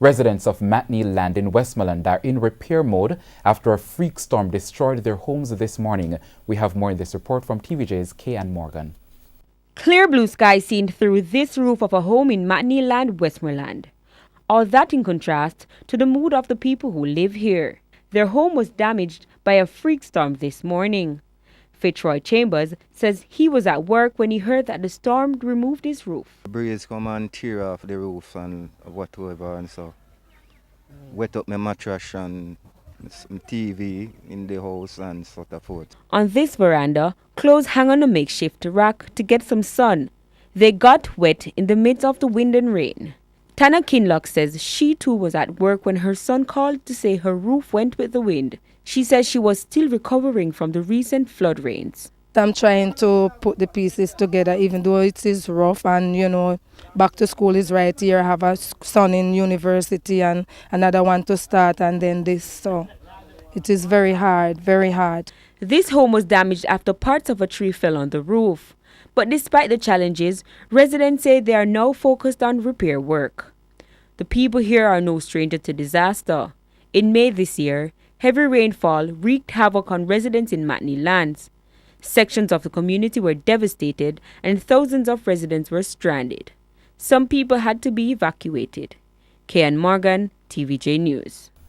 Residents of Westmoreland in Westmoreland are in repair mode after a freak storm destroyed their homes this morning. We have more in this report from TVJ's Kay Morgan. Clear blue sky seen through this roof of a home in Westmoreland, Westmoreland. All that in contrast to the mood of the people who live here. Their home was damaged by a freak storm this morning. Fitzroy Chambers says he was at work when he heard that the storm removed his roof. The breeze come and tear off the roof and whatever, and so wet up my mattress and some TV in the house and so forth. On this veranda, clothes hang on a makeshift rack to get some sun. They got wet in the midst of the wind and rain. Tana Kinlock says she too was at work when her son called to say her roof went with the wind. She says she was still recovering from the recent flood rains. I'm trying to put the pieces together, even though it is rough, and back to school is right here. I have a son in university and another one to start, and then this, so it is very hard, very hard. This home was damaged after parts of a tree fell on the roof. But despite the challenges, residents say they are now focused on repair work. The people here are no stranger to disaster. In May this year, heavy rainfall wreaked havoc on residents in Westmoreland. Sections of the community were devastated and thousands of residents were stranded. Some people had to be evacuated. Kay Morgan, TVJ News.